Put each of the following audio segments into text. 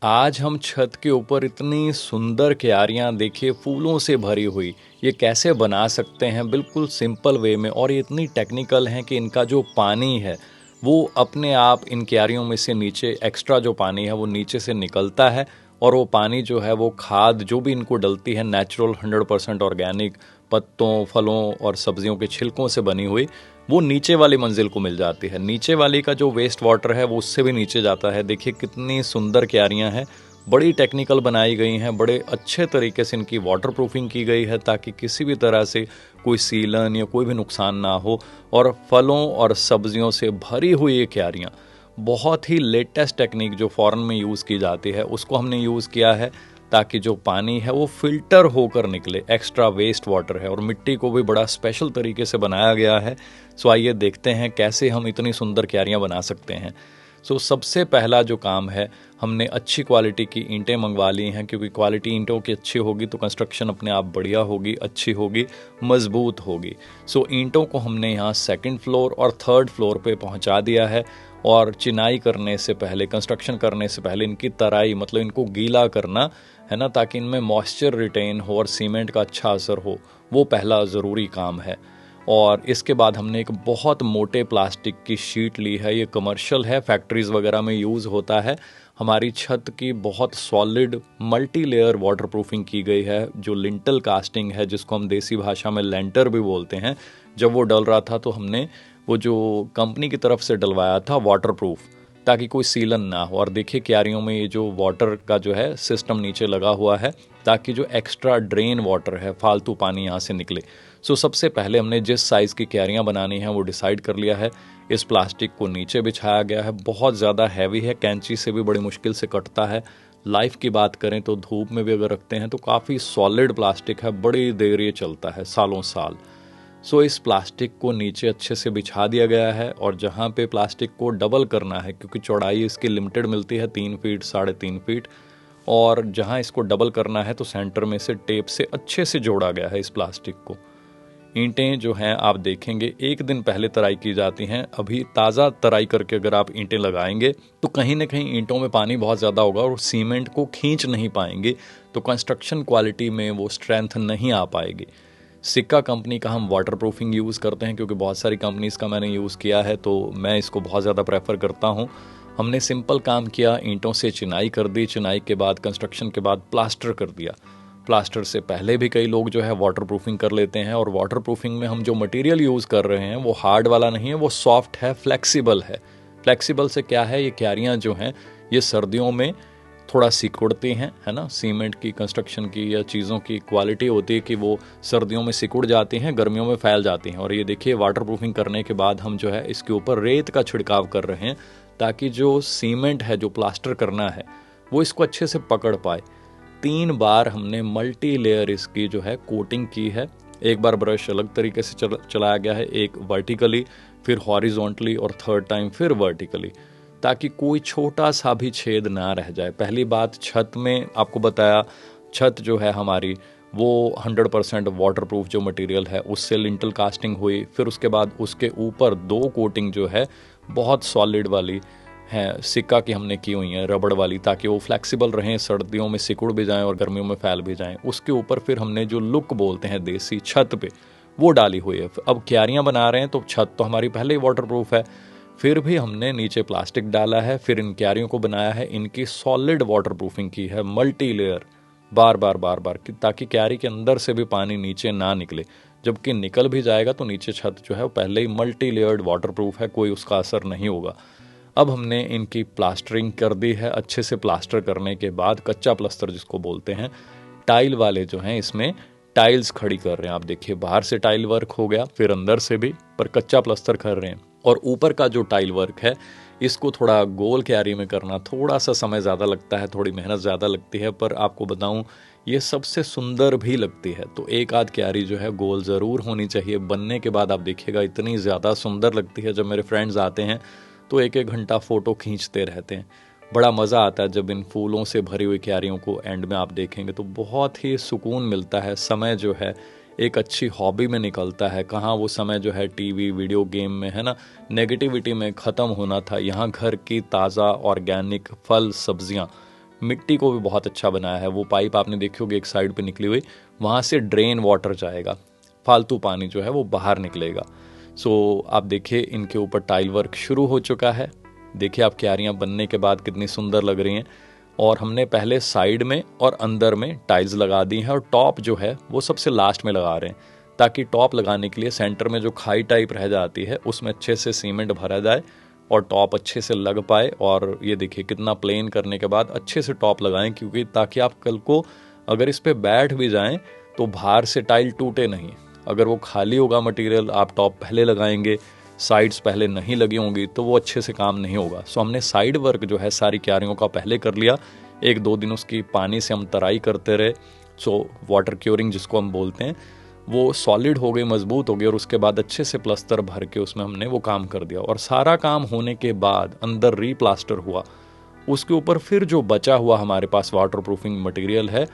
आज हम छत के ऊपर इतनी सुंदर क्यारियाँ देखिए फूलों से भरी हुई, ये कैसे बना सकते हैं बिल्कुल सिंपल वे में। और ये इतनी टेक्निकल हैं कि इनका जो पानी है वो अपने आप इन क्यारियों में से नीचे एक्स्ट्रा जो पानी है वो नीचे से निकलता है। और वो पानी जो है वो खाद जो भी इनको डलती है नेचुरल 100% ऑर्गेनिक पत्तों फलों और सब्जियों के छिलकों से बनी हुई, वो नीचे वाली मंजिल को मिल जाती है। नीचे वाली का जो वेस्ट वाटर है वो उससे भी नीचे जाता है। देखिए कितनी सुंदर क्यारियाँ हैं, बड़ी टेक्निकल बनाई गई हैं, बड़े अच्छे तरीके से इनकी वाटर प्रूफिंग की गई है ताकि किसी भी तरह से कोई सीलन या कोई भी नुकसान ना हो। और फलों और सब्जियों से भरी हुई ये क्यारियाँ, बहुत ही लेटेस्ट टेक्निक जो फॉरेन में यूज़ की जाती है उसको हमने यूज़ किया है ताकि जो पानी है वो फिल्टर होकर निकले। एक्स्ट्रा वेस्ट वाटर है और मिट्टी को भी बड़ा स्पेशल तरीके से बनाया गया है। सो आइए देखते हैं कैसे हम इतनी सुंदर क्यारियाँ बना सकते हैं। सो सबसे पहला जो काम है, हमने अच्छी क्वालिटी की ईंटें मंगवा ली हैं, क्योंकि क्वालिटी ईंटों की अच्छी होगी तो कंस्ट्रक्शन अपने आप बढ़िया होगी, अच्छी होगी, मजबूत होगी। सो ईंटों को हमने यहाँ सेकंड फ्लोर और थर्ड फ्लोर पे पहुँचा दिया है। और चिनाई करने से पहले, कंस्ट्रक्शन करने से पहले इनकी तराई मतलब इनको गीला करना है ना, ताकि इनमें मॉइस्चर रिटेन हो और सीमेंट का अच्छा असर हो, वो पहला ज़रूरी काम है। और इसके बाद हमने एक बहुत मोटे प्लास्टिक की शीट ली है, ये कमर्शियल है, फैक्ट्रीज़ वगैरह में यूज़ होता है। हमारी छत की बहुत solid multi layer water proofing की गई है। जो लिंटल कास्टिंग है जिसको हम देसी भाषा में लेंटर भी बोलते हैं, जब वो डल रहा था तो हमने वो जो कंपनी की तरफ से डलवाया था वाटर प्रूफ, ताकि कोई सीलन ना हो। और देखिए क्यारियों में ये जो वाटर का जो है सिस्टम नीचे लगा हुआ है ताकि जो एक्स्ट्रा ड्रेन वाटर है, फालतू पानी यहाँ से निकले। सो सबसे पहले हमने जिस साइज़ की क्यारियाँ बनानी हैं वो डिसाइड कर लिया है। इस प्लास्टिक को नीचे बिछाया गया है, बहुत ज़्यादा हैवी है, कैंची से भी बड़ी मुश्किल से कटता है। लाइफ की बात करें तो धूप में भी अगर रखते हैं तो काफ़ी सॉलिड प्लास्टिक है, बड़ी देर ये चलता है, सालों साल। सो इस प्लास्टिक को नीचे अच्छे से बिछा दिया गया है। और जहाँ पे प्लास्टिक को डबल करना है, क्योंकि चौड़ाई इसकी लिमिटेड मिलती है 3 फीट 3.5 फीट, और जहाँ इसको डबल करना है तो सेंटर में से टेप से अच्छे से जोड़ा गया है इस प्लास्टिक को। ईंटें जो हैं आप देखेंगे 1 दिन पहले तराई की जाती हैं। अभी ताज़ा तराई करके अगर आप ईंटें लगाएंगे तो कहीं ना कहीं ईंटों में पानी बहुत ज़्यादा होगा और सीमेंट को खींच नहीं पाएंगे, तो कंस्ट्रक्शन क्वालिटी में वो स्ट्रेंथ नहीं आ पाएगी। सिक्का कंपनी का हम वाटर प्रूफिंग यूज़ करते हैं, क्योंकि बहुत सारी कंपनीज़ का मैंने यूज़ किया है तो मैं इसको बहुत ज़्यादा प्रेफर करता हूँ। हमने सिंपल काम किया, ईंटों से चिनाई कर दी, चिनाई के बाद कंस्ट्रक्शन के बाद प्लास्टर कर दिया। प्लास्टर से पहले भी कई लोग जो है वाटर प्रूफिंग कर लेते हैं। और वाटर प्रूफिंग में हम जो मटेरियल यूज़ कर रहे हैं वो हार्ड वाला नहीं है, वो सॉफ्ट है, फ्लेक्सिबल है। फ्लेक्सिबल से क्या है, ये क्यारियाँ जो हैं ये सर्दियों में थोड़ा सिकुड़ती हैं, है ना। सीमेंट की कंस्ट्रक्शन की या चीज़ों की क्वालिटी होती है कि वो सर्दियों में सिकुड़ जाती हैं, गर्मियों में फैल जाती हैं। और ये देखिए वाटर प्रूफिंग करने के बाद हम जो है इसके ऊपर रेत का छिड़काव कर रहे हैं ताकि जो सीमेंट है, जो प्लास्टर करना है, वो इसको अच्छे से पकड़ पाए। 3 बार हमने मल्टी लेयर इसकी जो है कोटिंग की है। एक बार ब्रश अलग तरीके से चलाया गया है, एक वर्टिकली, फिर हॉरिजॉन्टली, और थर्ड टाइम फिर वर्टिकली, ताकि कोई छोटा सा भी छेद ना रह जाए। पहली बात, छत में आपको बताया, छत जो है हमारी वो 100% वाटरप्रूफ जो मटेरियल है उससे लिंटल कास्टिंग हुई। फिर उसके बाद उसके ऊपर 2 कोटिंग जो है बहुत सॉलिड वाली हैं, सिक्का की हमने की हुई हैं, रबड़ वाली, ताकि वो फ्लेक्सिबल रहें, सर्दियों में सिकुड़ भी जाएं और गर्मियों में फैल भी जाएं। उसके ऊपर फिर हमने जो लुक बोलते हैं देसी, छत पे वो डाली हुई है। अब क्यारियाँ बना रहे हैं तो छत तो हमारी पहले ही वाटरप्रूफ है, फिर भी हमने नीचे प्लास्टिक डाला है, फिर इन क्यारियों को बनाया है, इनकी सॉलिड वाटर प्रूफिंग की है, मल्टी लेयर, बार बार ताकि क्यारी के अंदर से भी पानी नीचे ना निकले। जबकि निकल भी जाएगा तो नीचे छत जो है वो पहले ही मल्टी लेयर्ड वाटर प्रूफ है, कोई उसका असर नहीं होगा। अब हमने इनकी प्लास्टरिंग कर दी है। अच्छे से प्लास्टर करने के बाद कच्चा प्लस्तर जिसको बोलते हैं, टाइल वाले जो हैं इसमें टाइल्स खड़ी कर रहे हैं। आप देखिए बाहर से टाइल वर्क हो गया, फिर अंदर से भी, पर कच्चा प्लस्तर कर रहे हैं। और ऊपर का जो टाइल वर्क है इसको थोड़ा गोल क्यारी में करना थोड़ा सा समय ज़्यादा लगता है, थोड़ी मेहनत ज़्यादा लगती है, पर आपको बताऊं ये सबसे सुंदर भी लगती है। तो एक आध क्यारी जो है गोल ज़रूर होनी चाहिए। बनने के बाद आप देखिएगा इतनी ज़्यादा सुंदर लगती है। जब मेरे फ्रेंड्स आते हैं तो 1-1 घंटा फ़ोटो खींचते रहते हैं। बड़ा मज़ा आता है जब इन फूलों से भरी हुई क्यारियों को एंड में आप देखेंगे तो बहुत ही सुकून मिलता है। समय जो है एक अच्छी हॉबी में निकलता है। कहाँ वो समय जो है टीवी वीडियो गेम में, है ना, नेगेटिविटी में ख़त्म होना था। यहाँ घर की ताज़ा ऑर्गेनिक फल सब्जियाँ मिट्टी को भी बहुत अच्छा बनाया है। वो पाइप आपने देखी होगी एक साइड पे निकली हुई, वहाँ से ड्रेन वाटर जाएगा, फालतू पानी जो है वो बाहर निकलेगा। सो आप देखिए इनके ऊपर टाइल वर्क शुरू हो चुका है। देखिए आप क्यारियाँ बनने के बाद कितनी सुंदर लग रही हैं। और हमने पहले साइड में और अंदर में टाइल्स लगा दी हैं और टॉप जो है वो सबसे लास्ट में लगा रहे हैं, ताकि टॉप लगाने के लिए सेंटर में जो खाई टाइप रह जाती है उसमें अच्छे से सीमेंट भरा जाए और टॉप अच्छे से लग पाए। और ये देखिए कितना प्लेन करने के बाद अच्छे से टॉप लगाएं, क्योंकि ताकि आप कल को अगर इस पे बैठ भी जाएं तो बाहर से टाइल टूटे नहीं। अगर वो खाली होगा मटेरियल, आप टॉप पहले लगाएंगे, साइड्स पहले नहीं लगी होंगी, तो वो अच्छे से काम नहीं होगा। सो हमने साइड वर्क जो है सारी क्यारियों का पहले कर लिया। 1-2 दिन उसकी पानी से हम तराई करते रहे। सो वाटर क्योरिंग जिसको हम बोलते हैं, वो सॉलिड हो गई, मजबूत हो गई, और उसके बाद अच्छे से प्लस्तर भर के उसमें हमने वो काम कर दिया। और सारा काम होने के बाद अंदर रीप्लास्टर हुआ। उसके ऊपर फिर जो बचा हुआ हमारे पास वाटर प्रूफिंग मटेरियल है,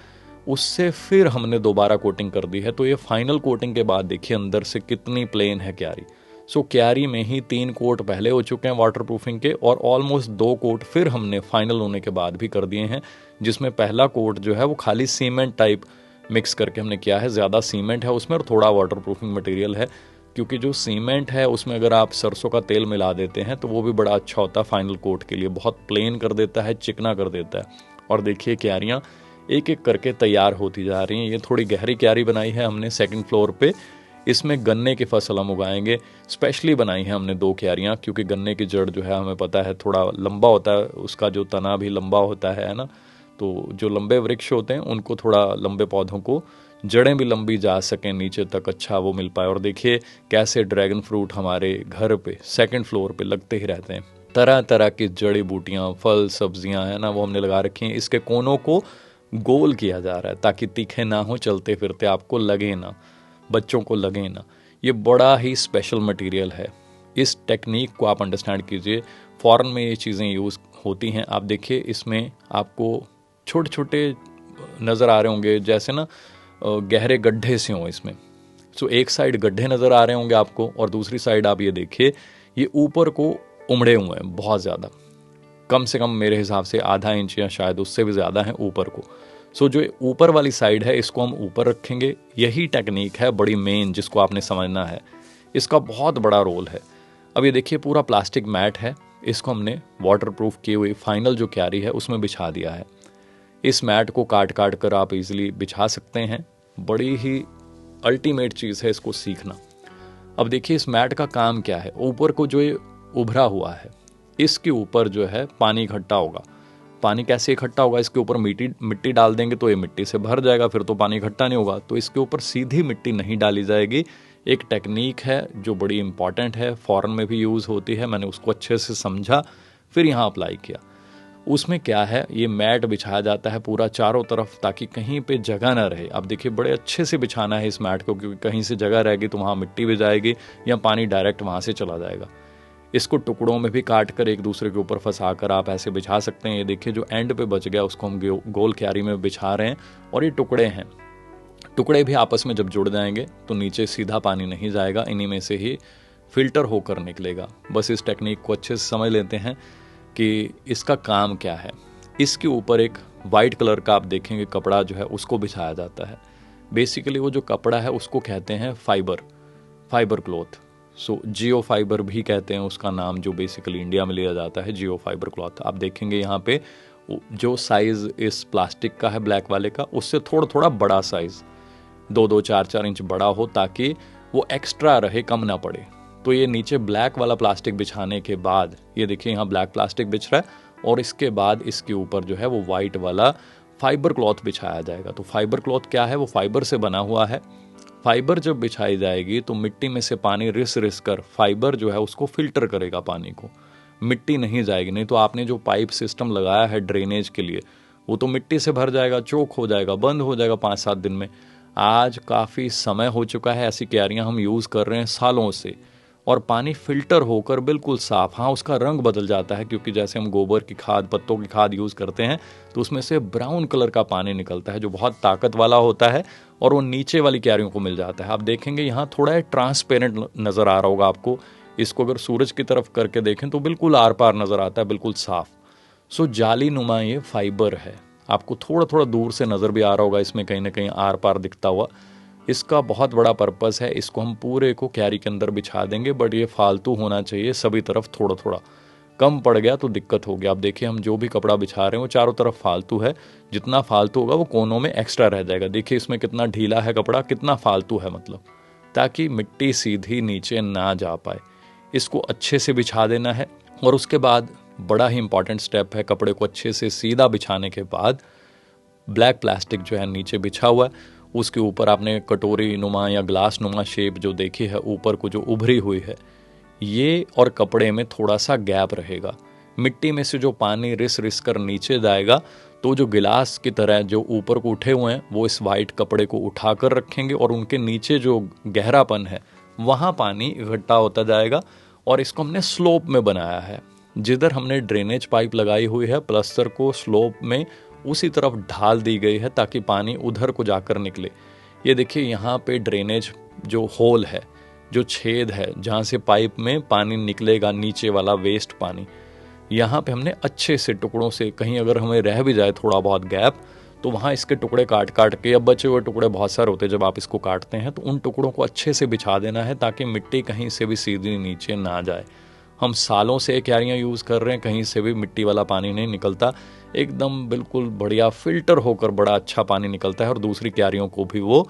उससे फिर हमने दोबारा कोटिंग कर दी है। तो ये फाइनल कोटिंग के बाद देखिए अंदर से कितनी प्लेन है क्यारी। सो क्यारी में ही 3 कोट पहले हो चुके हैं वाटर प्रूफिंग के, और ऑलमोस्ट 2 कोट फिर हमने फाइनल होने के बाद भी कर दिए हैं, जिसमें पहला कोट जो है वो खाली सीमेंट टाइप मिक्स करके हमने किया है। ज़्यादा सीमेंट है उसमें और थोड़ा वाटर प्रूफिंग मटेरियल है, क्योंकि जो सीमेंट है उसमें अगर आप सरसों का तेल मिला देते हैं तो वो भी बड़ा अच्छा होता है फाइनल कोट के लिए, बहुत प्लेन कर देता है, चिकना कर देता है। और देखिए क्यारियाँ एक एक करके तैयार होती जा रही हैं। ये थोड़ी गहरी क्यारी बनाई है हमने 2nd फ्लोर पे। इसमें गन्ने की फसल हम उगाएंगे। स्पेशली बनाई है हमने 2 क्यारियाँ, क्योंकि गन्ने की जड़ जो है हमें पता है थोड़ा लंबा होता है, उसका जो तना भी लंबा होता है ना। तो जो लंबे वृक्ष होते हैं उनको, थोड़ा लंबे पौधों को जड़ें भी लंबी जा सकें नीचे तक, अच्छा वो मिल पाए। और देखिए कैसे ड्रैगन फ्रूट हमारे घर पे 2nd फ्लोर पे लगते ही रहते हैं। तरह तरह की जड़ी बूटियाँ, फल, सब्जियाँ है ना, वो हमने लगा रखी हैं। इसके कोनों को गोल किया जा रहा है ताकि तीखे ना हो, चलते फिरते आपको लगे ना, बच्चों को लगे ना। ये बड़ा ही स्पेशल मटेरियल है। इस टेक्निक को आप अंडरस्टैंड कीजिए। फॉरेन में ये चीज़ें यूज़ होती हैं। आप देखिए इसमें आपको छोटे छोटे नज़र आ रहे होंगे, जैसे ना गहरे गड्ढे से हों इसमें। सो एक साइड गड्ढे नज़र आ रहे होंगे आपको, और दूसरी साइड आप ये देखिए ये ऊपर को उमड़े हुए हैं बहुत ज़्यादा, कम से कम मेरे हिसाब से आधा इंच या शायद उससे भी ज़्यादा है ऊपर को। सो जो ऊपर वाली साइड है इसको हम ऊपर रखेंगे। यही टेक्निक है बड़ी मेन, जिसको आपने समझना है। इसका बहुत बड़ा रोल है। अब ये देखिए पूरा प्लास्टिक मैट है, इसको हमने वाटर प्रूफ की हुई फाइनल जो क्यारी है उसमें बिछा दिया है। इस मैट को काट काट कर आप इजीली बिछा सकते हैं। बड़ी ही अल्टीमेट चीज़ है इसको सीखना। अब देखिए इस मैट का काम क्या है। ऊपर को जो ये उभरा हुआ है, इसके ऊपर जो है पानी इकट्ठा होगा। पानी कैसे इकट्ठा होगा, इसके ऊपर मिट्टी डाल देंगे तो ये मिट्टी से भर जाएगा, फिर तो पानी इकट्ठा नहीं होगा। तो इसके ऊपर सीधी मिट्टी नहीं डाली जाएगी। एक टेक्निक है जो बड़ी इंपॉर्टेंट है, फॉरेन में भी यूज़ होती है। मैंने उसको अच्छे से समझा, फिर यहाँ अप्लाई किया। उसमें क्या है, ये मैट बिछाया जाता है पूरा चारों तरफ, ताकि कहीं पे जगह ना रहे। अब देखिए बड़े अच्छे से बिछाना है इस मैट को, क्योंकि कहीं से जगह रहेगी तो वहाँ मिट्टी भी जाएगी या पानी डायरेक्ट वहाँ से चला जाएगा। इसको टुकड़ों में भी काट कर एक दूसरे के ऊपर फंसा कर आप ऐसे बिछा सकते हैं। ये देखिए जो एंड पे बच गया उसको हम गोल क्यारी में बिछा रहे हैं। और ये टुकड़े हैं, टुकड़े भी आपस में जब जुड़ जाएंगे तो नीचे सीधा पानी नहीं जाएगा, इन्हीं में से ही फिल्टर होकर निकलेगा। बस इस टेक्निक को अच्छे से समझ लेते हैं कि इसका काम क्या है। इसके ऊपर एक वाइट कलर का आप देखेंगे कपड़ा जो है उसको बिछाया जाता है। बेसिकली वो जो कपड़ा है उसको कहते हैं फाइबर क्लॉथ। सो जियो फाइबर भी कहते हैं उसका नाम, जो बेसिकली इंडिया में लिया जाता है जियो फाइबर क्लॉथ। आप देखेंगे यहाँ पे जो साइज़ इस प्लास्टिक का है ब्लैक वाले का, उससे थोड़ा थोड़ा बड़ा साइज़ 2-2, 4-4 इंच बड़ा हो, ताकि वो एक्स्ट्रा रहे, कम ना पड़े। तो ये नीचे ब्लैक वाला प्लास्टिक बिछाने के बाद, ये देखिए यहाँ ब्लैक प्लास्टिक बिछ रहा है, और इसके बाद इसके ऊपर जो है वो वाइट वाला फाइबर क्लॉथ बिछाया जाएगा। तो फाइबर क्लॉथ क्या है, वो फाइबर से बना हुआ है। फाइबर जब बिछाई जाएगी तो मिट्टी में से पानी रिस रिस कर फाइबर जो है उसको फिल्टर करेगा, पानी को, मिट्टी नहीं जाएगी। नहीं तो आपने जो पाइप सिस्टम लगाया है ड्रेनेज के लिए, वो तो मिट्टी से भर जाएगा, चोक हो जाएगा, बंद हो जाएगा 5-7 दिन में। आज काफ़ी समय हो चुका है, ऐसी क्यारियाँ हम यूज़ कर रहे हैं सालों से, और पानी फिल्टर होकर बिल्कुल साफ़। हाँ, उसका रंग बदल जाता है, क्योंकि जैसे हम गोबर की खाद, पत्तों की खाद यूज़ करते हैं तो उसमें से ब्राउन कलर का पानी निकलता है जो बहुत ताकत वाला होता है, और वो नीचे वाली क्यारियों को मिल जाता है। आप देखेंगे यहाँ थोड़ा ट्रांसपेरेंट नज़र आ रहा होगा आपको। इसको अगर सूरज की तरफ करके देखें तो बिल्कुल आर पार नज़र आता है, बिल्कुल साफ़। सो जाली नुमा ये फाइबर है। आपको थोड़ा थोड़ा दूर से नज़र भी आ रहा होगा, इसमें कहीं ना कहीं आर पार दिखता हुआ। इसका बहुत बड़ा पर्पस है, इसको हम पूरे को कैरी के अंदर बिछा देंगे, बट ये फालतू होना चाहिए सभी तरफ, थोड़ा थोड़ा। कम पड़ गया तो दिक्कत हो गया। आप देखिए हम जो भी कपड़ा बिछा रहे हैं वो चारों तरफ फालतू है, जितना फालतू होगा वो कोनों में एक्स्ट्रा रह जाएगा। देखिए इसमें कितना ढीला है कपड़ा, कितना फालतू है, मतलब ताकि मिट्टी सीधी नीचे ना जा पाए। इसको अच्छे से बिछा देना है। और उसके बाद बड़ा ही इंपॉर्टेंट स्टेप है, कपड़े को अच्छे से सीधा बिछाने के बाद ब्लैक प्लास्टिक जो है नीचे बिछा हुआ है, उसके ऊपर आपने कटोरी नुमा या ग्लास नुमा शेप जो देखी है ऊपर को जो उभरी हुई है, ये और कपड़े में थोड़ा सा गैप रहेगा। मिट्टी में से जो पानी रिस रिस कर नीचे जाएगा तो जो गिलास की तरह जो ऊपर को उठे हुए हैं वो इस वाइट कपड़े को उठा कर रखेंगे और उनके नीचे जो गहरापन है वहाँ पानी इकट्ठा होता जाएगा। और इसको हमने स्लोप में बनाया है, जिधर हमने ड्रेनेज पाइप लगाई हुई है प्लस्तर को स्लोप में उसी तरफ ढाल दी गई है ताकि पानी उधर को जाकर निकले। ये देखिए यहाँ पे ड्रेनेज जो होल है, जो छेद है जहाँ से पाइप में पानी निकलेगा, नीचे वाला वेस्ट पानी, यहाँ पे हमने अच्छे से टुकड़ों से, कहीं अगर हमें रह भी जाए थोड़ा बहुत गैप तो वहाँ इसके टुकड़े काट काट के, अब बचे हुए टुकड़े बहुत सारे होते हैं जब आप इसको काटते हैं, तो उन टुकड़ों को अच्छे से बिछा देना है ताकि मिट्टी कहीं से भी सीधी नीचे ना जाए। हम सालों से क्यारियाँ यूज़ कर रहे हैं, कहीं से भी मिट्टी वाला पानी नहीं निकलता, एकदम बिल्कुल बढ़िया फिल्टर होकर बड़ा अच्छा पानी निकलता है और दूसरी क्यारियों को भी वो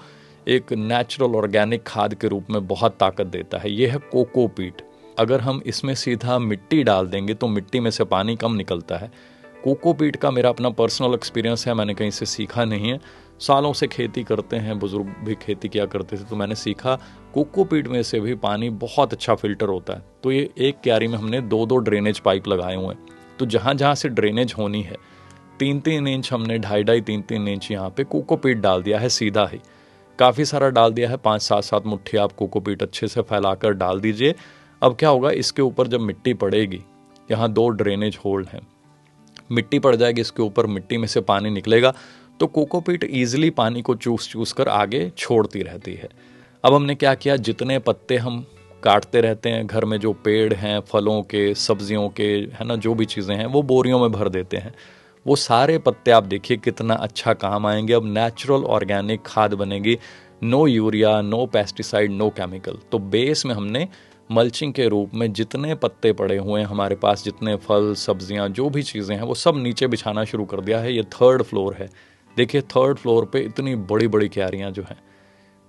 एक नेचुरल ऑर्गेनिक खाद के रूप में बहुत ताकत देता है। ये है कोकोपीट। अगर हम इसमें सीधा मिट्टी डाल देंगे तो मिट्टी में से पानी कम निकलता है। कोकोपीट का मेरा अपना पर्सनल एक्सपीरियंस है, मैंने कहीं से सीखा नहीं है, सालों से खेती करते हैं, बुजुर्ग भी खेती किया करते थे तो मैंने सीखा कोकोपीट में से भी पानी बहुत अच्छा फिल्टर होता है। तो ये एक क्यारी में हमने 2-2 ड्रेनेज पाइप लगाए हुए हैं, तो जहाँ जहाँ से ड्रेनेज होनी है 3-3 इंच हमने 2.5-2.5 3-3 इंच यहाँ पे कोकोपीट डाल दिया है सीधा ही। काफ़ी सारा डाल दिया है, 5-7 मुट्ठी आप कोकोपीट अच्छे से फैलाकर डाल दीजिए। अब क्या होगा, इसके ऊपर जब मिट्टी पड़ेगी, यहाँ 2 ड्रेनेज होल हैं, मिट्टी पड़ जाएगी इसके ऊपर, मिट्टी में से पानी निकलेगा तो कोकोपीट ईजिली पानी को चूस कर आगे छोड़ती रहती है। अब हमने क्या किया, जितने पत्ते हम काटते रहते हैं घर में, जो पेड़ हैं फलों के, सब्जियों के, है ना, जो भी चीज़ें हैं वो बोरियों में भर देते हैं। वो सारे पत्ते आप देखिए कितना अच्छा काम आएंगे। अब नेचुरल ऑर्गेनिक खाद बनेगी, no urea, no pesticide, no chemical. तो बेस में हमने मल्चिंग के रूप में जितने पत्ते पड़े हुए हैं हमारे पास, जितने फल सब्जियां जो भी चीज़ें हैं वो सब नीचे बिछाना शुरू कर दिया है। ये 3rd फ्लोर है, देखिए 3rd फ्लोर पे इतनी बड़ी बड़ी क्यारियां जो हैं,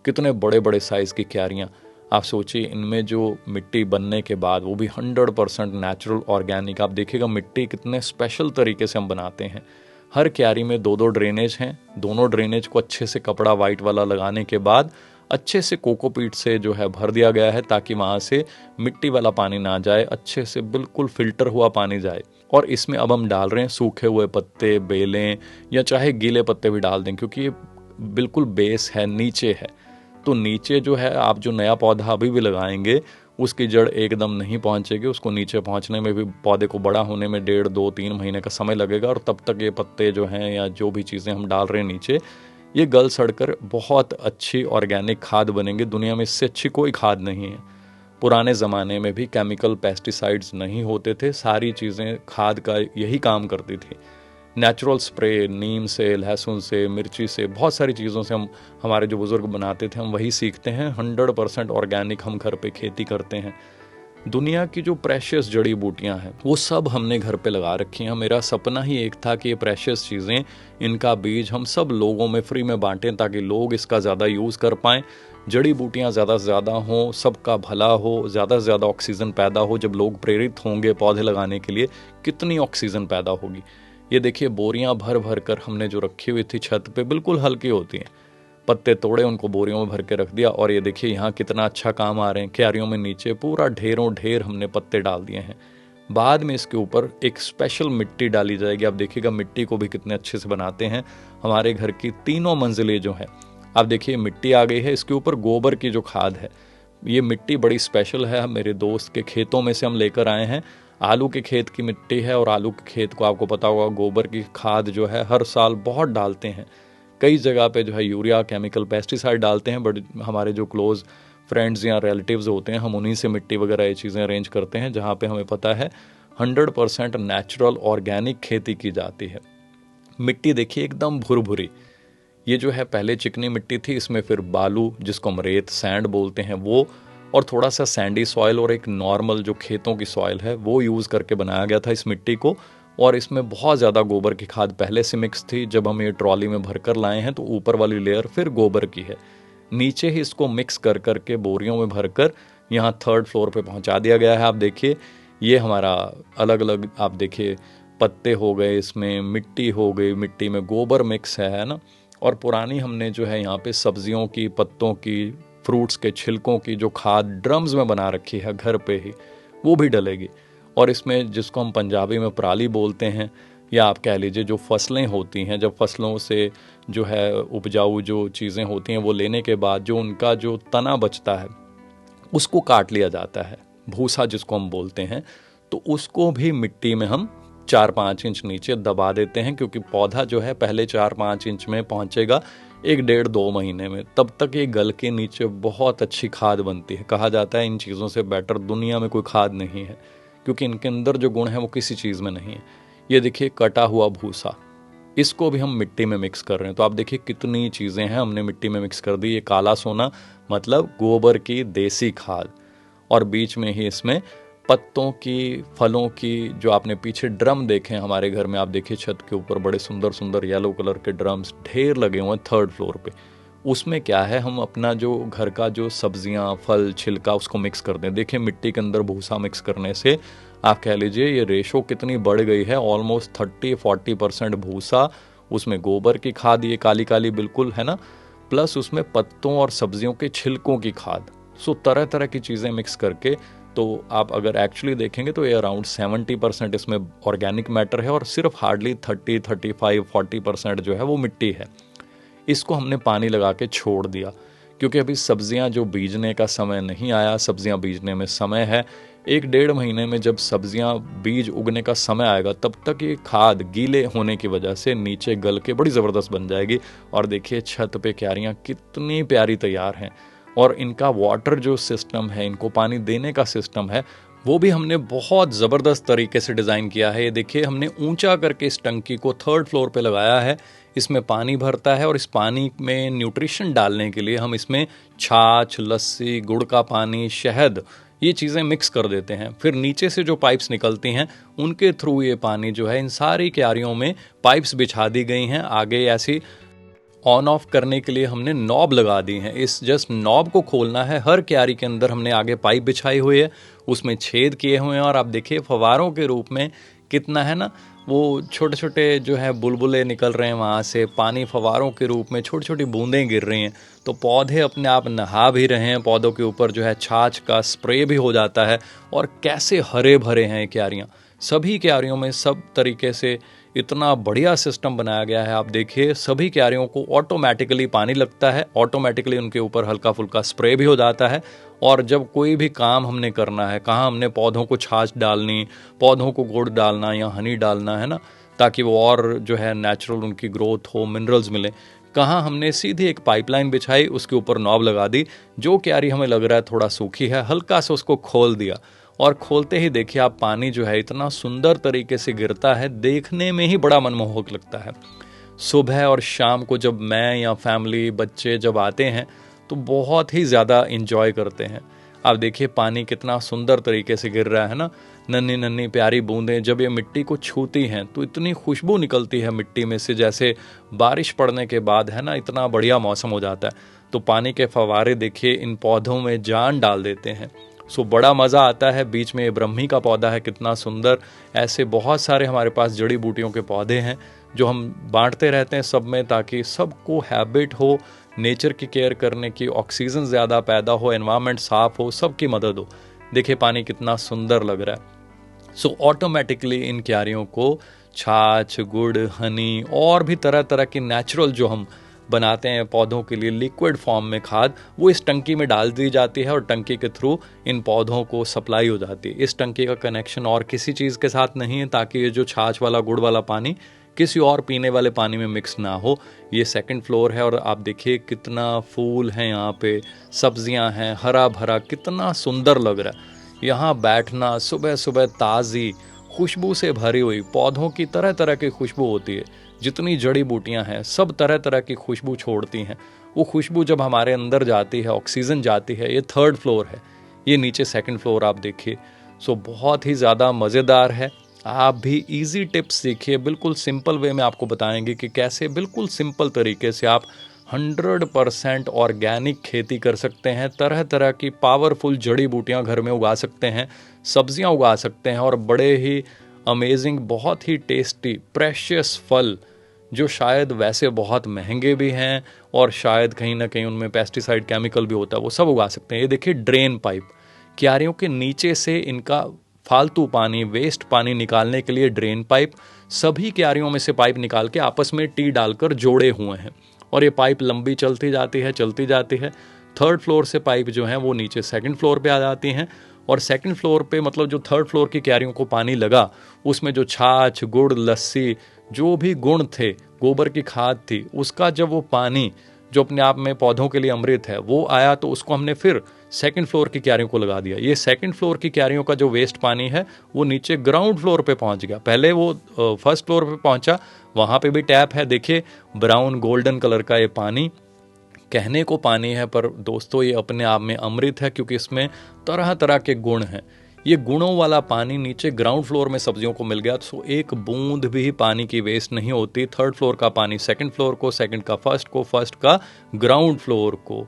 कितने बड़े बड़े साइज़ की क्यारियां। आप सोचिए इनमें जो मिट्टी बनने के बाद वो भी 100% नेचुरल ऑर्गेनिक। आप देखिएगा मिट्टी कितने स्पेशल तरीके से हम बनाते हैं। हर क्यारी में 2-2 ड्रेनेज हैं, दोनों ड्रेनेज को अच्छे से कपड़ा वाइट वाला लगाने के बाद अच्छे से कोकोपीट से जो है भर दिया गया है ताकि वहाँ से मिट्टी वाला पानी ना जाए, अच्छे से बिल्कुल फिल्टर हुआ पानी जाए। और इसमें अब हम डाल रहे हैं सूखे हुए पत्ते, बेलें, या चाहे गीले पत्ते भी डाल दें, क्योंकि ये बिल्कुल बेस है, नीचे है। तो नीचे जो है आप जो नया पौधा अभी भी लगाएंगे उसकी जड़ एकदम नहीं पहुंचेगी, उसको नीचे पहुंचने में भी, पौधे को बड़ा होने में 1.5-2-3 महीने का समय लगेगा। और तब तक ये पत्ते जो हैं या जो भी चीज़ें हम डाल रहे हैं नीचे, ये गल सड़कर बहुत अच्छी ऑर्गेनिक खाद बनेंगे। दुनिया में इससे अच्छी कोई खाद नहीं है। पुराने ज़माने में भी केमिकल पेस्टिसाइड्स नहीं होते थे, सारी चीज़ें खाद का यही काम करती थी। नेचुरल स्प्रे, नीम से, लहसुन से, मिर्ची से, बहुत सारी चीज़ों से हम, हमारे जो बुज़ुर्ग बनाते थे हम वही सीखते हैं। 100% ऑर्गेनिक हम घर पे खेती करते हैं। दुनिया की जो प्रेशियस जड़ी बूटियां हैं वो सब हमने घर पे लगा रखी हैं। मेरा सपना ही एक था कि ये प्रेशियस चीज़ें, इनका बीज हम सब लोगों में फ्री में बांटें ताकि लोग इसका ज़्यादा यूज़ कर पाएँ, जड़ी बूटियां ज़्यादा से ज़्यादा हों, सबका भला हो, ज़्यादा से ज़्यादा ऑक्सीजन पैदा हो। जब लोग प्रेरित होंगे पौधे लगाने के लिए, कितनी ऑक्सीजन पैदा होगी। ये देखिए बोरियां भर भर कर हमने जो रखी हुई थी छत पे, बिल्कुल हल्की होती हैं, पत्ते तोड़े उनको बोरियों में भर के रख दिया। और ये देखिए यहाँ कितना अच्छा काम आ रहे हैं। क्यारियों में नीचे पूरा ढेरों ढेर हमने पत्ते डाल दिए हैं। बाद में इसके ऊपर एक स्पेशल मिट्टी डाली जाएगी। आप देखिएगा मिट्टी को भी कितने अच्छे से बनाते हैं। हमारे घर की 3 मंजिलें जो हैं, आप देखिए मिट्टी आ गई है, इसके ऊपर गोबर की जो खाद है, ये मिट्टी बड़ी स्पेशल है। मेरे दोस्त के खेतों में से हम लेकर आए हैं। आलू के खेत की मिट्टी है और आलू के खेत को आपको पता होगा गोबर की खाद जो है हर साल बहुत डालते हैं। कई जगह पे जो है यूरिया, केमिकल, पेस्टिसाइड डालते हैं, बट हमारे जो क्लोज फ्रेंड्स या रिलेटिव्स होते हैं हम उन्हीं से मिट्टी वगैरह ये चीज़ें अरेंज करते हैं, जहाँ पे हमें पता है 100% नेचुरल ऑर्गेनिक खेती की जाती है। मिट्टी देखिए एकदम भुरभुरी। ये जो है पहले चिकनी मिट्टी थी, इसमें फिर बालू जिसको हम रेत सैंड बोलते हैं वो, और थोड़ा सा सैंडी सॉइल और एक नॉर्मल जो खेतों की सॉइल है वो यूज़ करके बनाया गया था इस मिट्टी को। और इसमें बहुत ज़्यादा गोबर की खाद पहले से मिक्स थी। जब हम ये ट्रॉली में भर कर लाए हैं तो ऊपर वाली लेयर फिर गोबर की है, नीचे ही इसको मिक्स कर करके बोरियों में भर कर यहाँ 3rd फ्लोर पे पहुँचा दिया गया है। आप देखिए ये हमारा अलग अलग, आप देखिए पत्ते हो गए, इसमें मिट्टी हो गई, मिट्टी में गोबर मिक्स है ना। और पुरानी हमने जो है यहाँ पे सब्जियों की, पत्तों की, फ्रूट्स के छिलकों की जो खाद ड्रम्स में बना रखी है घर पे ही, वो भी डलेगी। और इसमें जिसको हम पंजाबी में पराली बोलते हैं, या आप कह लीजिए जो फसलें होती हैं, जब फसलों से जो है उपजाऊ जो चीज़ें होती हैं वो लेने के बाद जो उनका जो तना बचता है उसको काट लिया जाता है, भूसा जिसको हम बोलते हैं, तो उसको भी मिट्टी में हम 4-5 इंच नीचे दबा देते हैं, क्योंकि पौधा जो है पहले 4-5 इंच में पहुंचेगा 1-1.5-2 महीने में, तब तक ये गल के नीचे बहुत अच्छी खाद बनती है। कहा जाता है इन चीज़ों से बेटर दुनिया में कोई खाद नहीं है, क्योंकि इनके अंदर जो गुण है वो किसी चीज़ में नहीं है। ये देखिए कटा हुआ भूसा, इसको भी हम मिट्टी में मिक्स कर रहे हैं। तो आप देखिए कितनी चीज़ें हैं हमने मिट्टी में मिक्स कर दी। ये काला सोना मतलब गोबर की देसी खाद, और बीच में ही इसमें पत्तों की, फलों की, जो आपने पीछे ड्रम देखे हैं हमारे घर में, आप देखिए छत के ऊपर बड़े सुंदर सुंदर येलो कलर के ड्रम्स ढेर लगे हुए हैं 3rd फ्लोर पे। उसमें क्या है, हम अपना जो घर का जो सब्जियां, फल, छिलका उसको मिक्स कर दें। देखिए मिट्टी के अंदर भूसा मिक्स करने से आप कह लीजिए ये रेशो कितनी बढ़ गई है, ऑलमोस्ट 30-40% भूसा, उसमें गोबर की खाद, ये काली काली बिल्कुल है ना, प्लस उसमें पत्तों और सब्जियों के छिलकों की खाद। सो तरह तरह की चीज़ें मिक्स करके, तो आप अगर एक्चुअली देखेंगे तो ये अराउंड 70% इसमें ऑर्गेनिक मैटर है, और सिर्फ हार्डली 30-35-40% जो है वो मिट्टी है। इसको हमने पानी लगा के छोड़ दिया, क्योंकि अभी सब्जियां जो बीजने का समय नहीं आया, सब्जियां बीजने में समय है 1-1.5 महीने में। जब सब्जियां बीज उगने का समय आएगा तब तक ये खाद गीले होने की वजह से नीचे गल के बड़ी ज़बरदस्त बन जाएगी। और देखिए छत पे क्यारियां कितनी प्यारी तैयार हैं, और इनका वाटर जो सिस्टम है, इनको पानी देने का सिस्टम है, वो भी हमने बहुत ज़बरदस्त तरीके से डिज़ाइन किया है। ये देखिए हमने ऊंचा करके इस टंकी को 3rd फ्लोर पे लगाया है। इसमें पानी भरता है, और इस पानी में न्यूट्रिशन डालने के लिए हम इसमें छाछ, लस्सी, गुड़ का पानी, शहद, ये चीज़ें मिक्स कर देते हैं। फिर नीचे से जो पाइप्स निकलती हैं उनके थ्रू ये पानी जो है इन सारी क्यारियों में पाइप्स बिछा दी गई हैं। आगे ऐसी ऑन ऑफ करने के लिए हमने नॉब लगा दी हैं। इस जस्ट नॉब को खोलना है। हर क्यारी के अंदर हमने आगे पाइप बिछाई हुई है, उसमें छेद किए हुए हैं, और आप देखिए फव्वारों के रूप में कितना है ना, वो छोटे छोटे जो है बुलबुले निकल रहे हैं, वहाँ से पानी फव्वारों के रूप में छोटी छोटी बूंदें गिर रही हैं। तो पौधे अपने आप नहा भी रहे हैं, पौधों के ऊपर जो है छाछ का स्प्रे भी हो जाता है, और कैसे हरे भरे हैं क्यारियाँ। सभी क्यारियों में सब तरीके से इतना बढ़िया सिस्टम बनाया गया है। आप देखिए सभी क्यारियों को ऑटोमेटिकली पानी लगता है, ऑटोमेटिकली उनके ऊपर हल्का फुल्का स्प्रे भी हो जाता है। और जब कोई भी काम हमने करना है, कहाँ हमने पौधों को छाछ डालनी, पौधों को गुड़ डालना या हनी डालना है ना, ताकि वो और जो है नेचुरल उनकी ग्रोथ हो, मिनरल्स मिले, कहाँ हमने सीधी एक पाइपलाइन बिछाई, उसके ऊपर नॉब लगा दी। जो क्यारी हमें लग रहा है थोड़ा सूखी है, हल्का से उसको खोल दिया, और खोलते ही देखिए आप पानी जो है इतना सुंदर तरीके से गिरता है, देखने में ही बड़ा मनमोहक लगता है। सुबह और शाम को जब मैं या फैमिली, बच्चे जब आते हैं तो बहुत ही ज़्यादा इंजॉय करते हैं। आप देखिए पानी कितना सुंदर तरीके से गिर रहा है ना, नन्ही नन्ही प्यारी बूंदें जब ये मिट्टी को छूती हैं तो इतनी खुशबू निकलती है मिट्टी में से, जैसे बारिश पड़ने के बाद है ना, इतना बढ़िया मौसम हो जाता है। तो पानी के फव्वारे देखिए इन पौधों में जान डाल देते हैं। सो बड़ा मज़ा आता है। बीच में ब्रह्मी का पौधा है, कितना सुंदर। ऐसे बहुत सारे हमारे पास जड़ी बूटियों के पौधे हैं जो हम बांटते रहते हैं सब में, ताकि सबको हैबिट हो नेचर की केयर करने की, ऑक्सीजन ज़्यादा पैदा हो, एनवायरनमेंट साफ़ हो, सबकी मदद हो। देखिए पानी कितना सुंदर लग रहा है। सो ऑटोमेटिकली इन क्यारियों को छाछ, गुड़, हनी और भी तरह तरह की नेचुरल जो हम बनाते हैं पौधों के लिए लिक्विड फॉर्म में खाद, वो इस टंकी में डाल दी जाती है और टंकी के थ्रू इन पौधों को सप्लाई हो जाती है। इस टंकी का कनेक्शन और किसी चीज़ के साथ नहीं है, ताकि ये जो छाछ वाला, गुड़ वाला पानी किसी और पीने वाले पानी में मिक्स ना हो। ये 2nd फ्लोर है, और आप देखिए कितना फूल है यहाँ पे, सब्जियाँ हैं, हरा भरा, कितना सुंदर लग रहा है। यहाँ बैठना, सुबह सुबह ताज़ी खुशबू से भरी हुई, पौधों की तरह तरह की खुशबू होती है। जितनी जड़ी बूटियां हैं सब तरह तरह की खुशबू छोड़ती हैं। वो खुशबू जब हमारे अंदर जाती है, ऑक्सीजन जाती है। ये 3rd फ्लोर है, ये नीचे 2nd फ्लोर आप देखिए। सो बहुत ही ज़्यादा मज़ेदार है। आप भी इजी टिप्स सीखिए, बिल्कुल सिंपल वे में आपको बताएंगे कि कैसे बिल्कुल सिंपल तरीके से आप 100% ऑर्गेनिक खेती कर सकते हैं। तरह तरह की पावरफुल जड़ी बूटियां घर में उगा सकते हैं, सब्जियां उगा सकते हैं और बड़े ही अमेजिंग, बहुत ही टेस्टी प्रेशियस फल जो शायद वैसे बहुत महंगे भी हैं और शायद कहीं ना कहीं उनमें पेस्टिसाइड केमिकल भी होता है, वो सब उगा सकते हैं। ये देखिए ड्रेन पाइप, क्यारियों के नीचे से इनका फालतू पानी, वेस्ट पानी निकालने के लिए ड्रेन पाइप, सभी क्यारियों में से पाइप निकाल के आपस में टी डालकर जोड़े हुए हैं और ये पाइप लंबी चलती जाती है, चलती जाती है। 3rd फ्लोर से पाइप जो हैं वो नीचे 2nd फ्लोर पे आ जाती हैं और 2nd फ्लोर पे मतलब जो 3rd फ्लोर की क्यारियों को पानी लगा, उसमें जो छाछ, गुड़, लस्सी, जो भी गुण थे, गोबर की खाद थी, उसका जब वो पानी जो अपने आप में पौधों के लिए अमृत है वो आया, तो उसको हमने फिर 2nd फ्लोर की क्यारियों को लगा दिया। ये 2nd फ्लोर की क्यारियों का जो वेस्ट पानी है वो नीचे ग्राउंड फ्लोर पे पहुंच गया। पहले वो 1st फ्लोर पे पहुंचा, वहां पे भी टैप है, देखिए ब्राउन गोल्डन कलर का ये पानी, कहने को पानी है पर दोस्तों ये अपने आप में अमृत है, क्योंकि इसमें तरह तरह के गुण हैं। ये गुणों वाला पानी नीचे ग्राउंड फ्लोर में सब्जियों को मिल गया, तो एक बूंद भी पानी की वेस्ट नहीं होती। 3rd फ्लोर का पानी 2nd फ्लोर को, 2nd का 1st को, 1st का ग्राउंड फ्लोर को।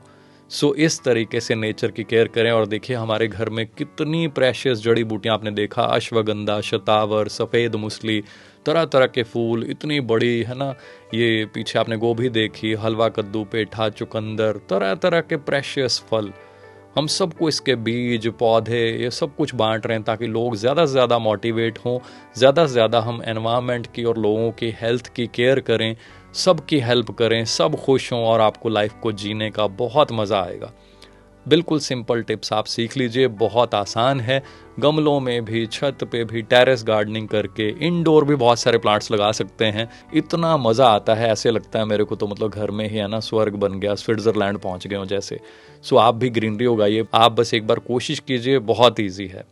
सो इस तरीके से नेचर की केयर करें और देखिए हमारे घर में कितनी प्रेशियस जड़ी बूटियां आपने देखा, अश्वगंधा, शतावर, सफ़ेद मुसली, तरह तरह के फूल, इतनी बड़ी है ना। ये पीछे आपने गोभी देखी, हलवा कद्दू, पेठा, चुकंदर, तरह तरह के प्रेशियस फल। हम सबको इसके बीज, पौधे, ये सब कुछ बांट रहे हैं ताकि लोग ज़्यादा से ज़्यादा मोटिवेट हों, ज़्यादा से ज़्यादा हम एनवायरनमेंट की और लोगों की हेल्थ की केयर करें, सबकी हेल्प करें, सब खुश हों और आपको लाइफ को जीने का बहुत मज़ा आएगा। बिल्कुल सिंपल टिप्स आप सीख लीजिए, बहुत आसान है। गमलों में भी, छत पे भी, टेरेस गार्डनिंग करके, इंडोर भी बहुत सारे प्लांट्स लगा सकते हैं। इतना मज़ा आता है, ऐसे लगता है मेरे को तो मतलब घर में ही है ना स्वर्ग बन गया, स्विट्ज़रलैंड पहुंच गए हो जैसे। सो आप भी ग्रीनरी उगाइए, आप बस एक बार कोशिश कीजिए, बहुत ईजी है।